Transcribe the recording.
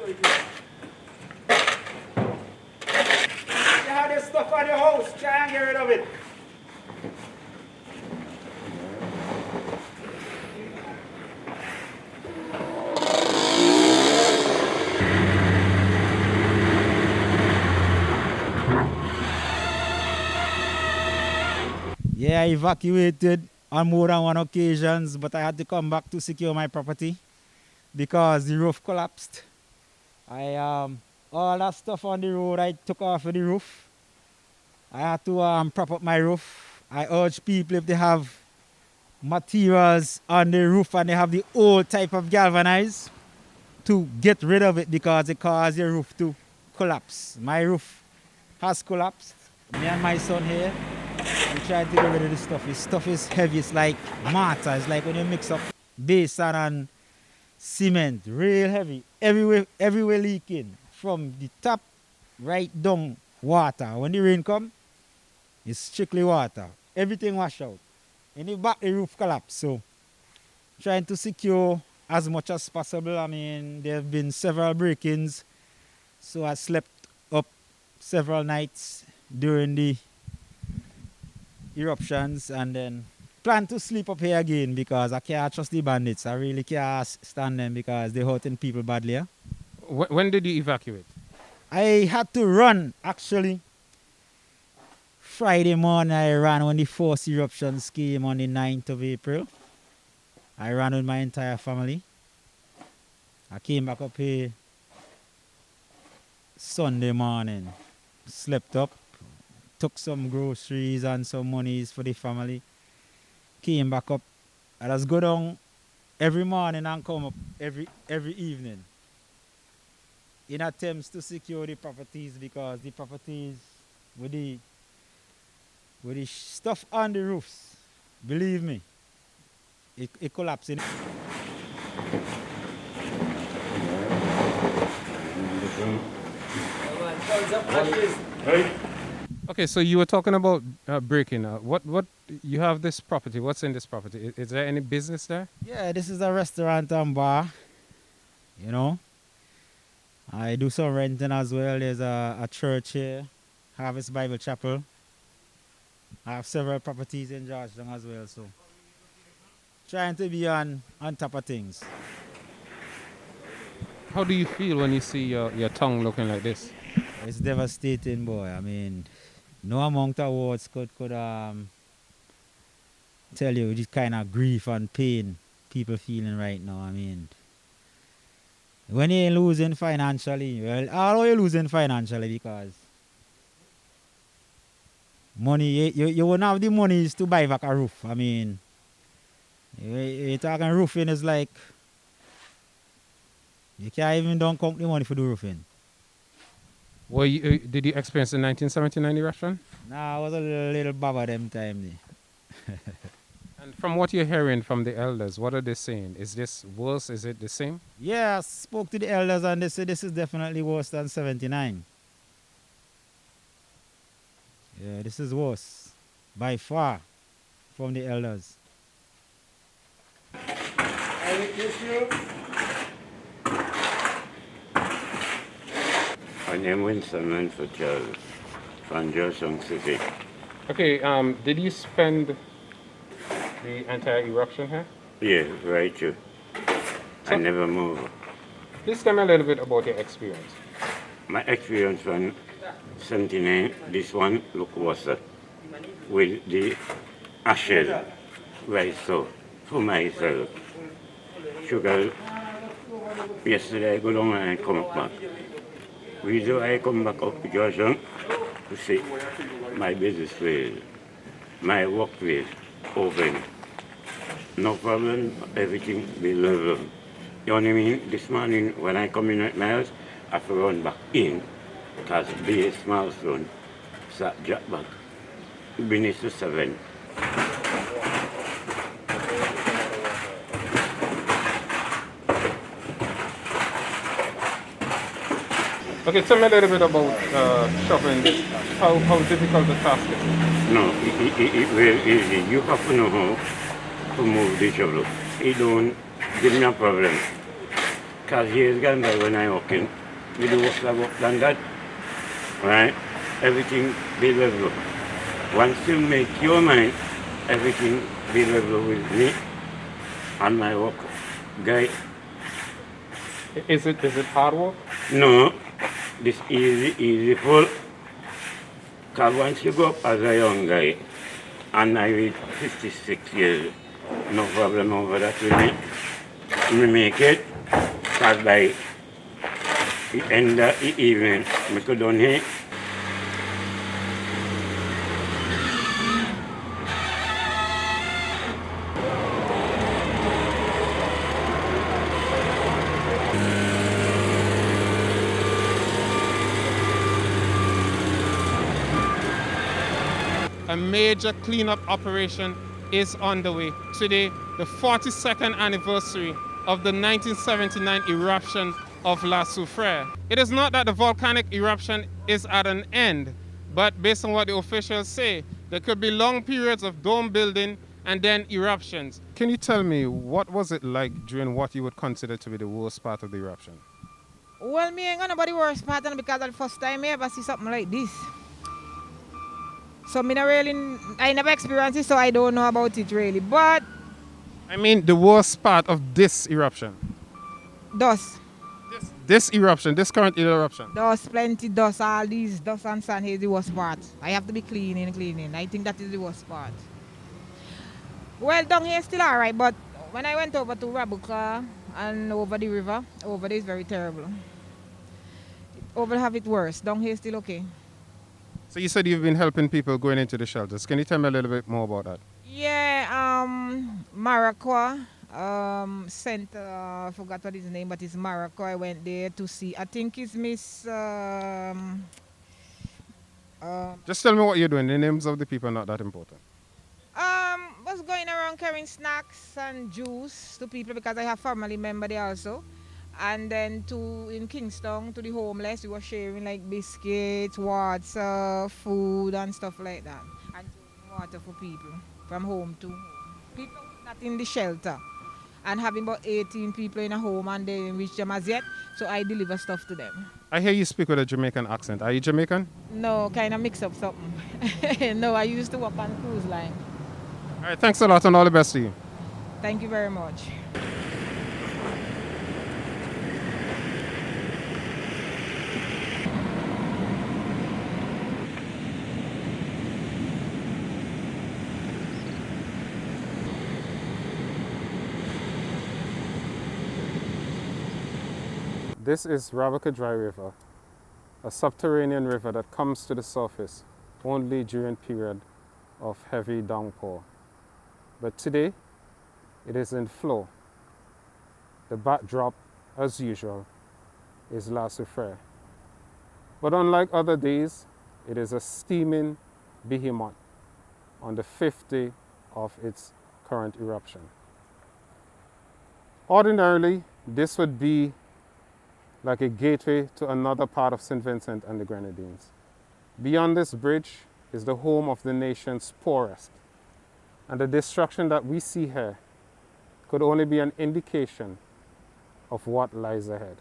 You have this stuff on your house, try and get rid of it. Yeah, I evacuated on more than one occasions, but I had to come back to secure my property because the roof collapsed. All that stuff on the road I took off of the roof. I had to prop up my roof. I urge people, if they have materials on the roof and they have the old type of galvanized, to get rid of it because it caused your roof to collapse. My roof has collapsed. Me and my son here, we tried to get rid of this stuff. This stuff is heavy. It's like mortar. It's like when you mix up base and cement. Real heavy. Everywhere leaking. From the top right down water. When the rain come, it's strictly water. Everything wash out. In the back, the roof collapsed. So trying to secure as much as possible. I mean, there have been several break-ins. So I slept up several nights during the eruptions and then plan to sleep up here again because I can't trust the bandits. I really can't stand them because they're hurting people badly. Yeah? When did you evacuate? I had to run actually. Friday morning I ran when the first eruptions came on the 9th of April. I ran with my entire family. I came back up here Sunday morning, slept up, took some groceries and some monies for the family, came back up. I just go down every morning and come up every evening in attempts to secure the properties because the properties with the stuff on the roofs, believe me, it collapsing. Okay, so you were talking about breaking. What you have this property? What's in this property? Is there any business there? Yeah, this is a restaurant and bar. You know, I do some renting as well. There's a church here, Harvest Bible Chapel. I have several properties in Georgetown as well, so trying to be on top of things. How do you feel when you see your tongue looking like this? It's devastating, boy. I mean, no amount of words could tell you the kind of grief and pain people feeling right now. I mean, when you're losing financially, well, how you're losing financially because money, you won't have the money to buy back a roof. I mean, you're talking roofing is like, you can't even don't count the money for the roofing. Well, did you experience the 1979 eruption? Nah, I was a little baba them time. And from what you're hearing from the elders, what are they saying? Is this worse? Is it the same? Yeah, I spoke to the elders and they said this is definitely worse than 79. Yeah, this is worse by far from the elders. My name is Vincent from Georgetown City. Okay, did you spend the entire eruption here? Yeah, right too. I never move. Please tell me a little bit about your experience. My experience from 79, this one look worse with the ashes right so for myself. Sugar, yesterday I go down and I come back. Reason I come back up to Georgetown to see my business place, my workplace open. No problem, everything be level. You know what I mean? This morning when I come in at my house, I have to run back in because be a small stone, start drop back. Beneath to 7. Okay, tell me a little bit about shoveling this. How difficult the task is? No, it's very easy. You have to know how to move the shovel. It don't give me a problem. because years gone by when I working, we do work than that, right? Everything be level. Once you make your mind, everything be level with me and my work. Guy, Is it hard work? no, this easy full. Because once you go up as a young guy, and I reach 56 years, no problem over that with me. We make it, because by the end of the evening, we could done here. A major cleanup operation is underway. Today, the 42nd anniversary of the 1979 eruption of La Soufrière. It is not that the volcanic eruption is at an end, but based on what the officials say, there could be long periods of dome building and then eruptions. Can you tell me what was it like during what you would consider to be the worst part of the eruption? Well, me ain't gonna be the worst part because of the first time I ever see something like this. So I never experienced it, so I don't know about it really. But I mean the worst part of this eruption. dust, This eruption, this current eruption. dust, plenty dust, all these dust and sand is the worst part. I have to be cleaning. I think that is the worst part. Well, down here still alright, but when I went over to Rabuka and over the river, over there is very terrible. Over have it worse. Down here still okay. So you said you've been helping people going into the shelters. Can you tell me a little bit more about that? Yeah, Maracua sent, I forgot what his name, but it's Maracua. I went there to see, I think it's Miss, Just tell me what you're doing. The names of the people are not that important. was going around carrying snacks and juice to people because I have family member there also. And then in Kingston, to the homeless, we were sharing like biscuits, water, food and stuff like that. And water for people from home to home. People not in the shelter. And having about 18 people in a home and they didn't reach them as yet. So I deliver stuff to them. I hear you speak with a Jamaican accent. Are you Jamaican? No, kind of mix up something. No, I used to work on cruise line. All right, thanks a lot and all the best to you. Thank you very much. This is Rabuka Dry River, a subterranean river that comes to the surface only during period of heavy downpour. But today, it is in flow. The backdrop, as usual, is La Soufrière. But unlike other days, it is a steaming behemoth on the 5th day of its current eruption. Ordinarily, this would be like a gateway to another part of St. Vincent and the Grenadines. Beyond this bridge is the home of the nation's poorest, and the destruction that we see here could only be an indication of what lies ahead.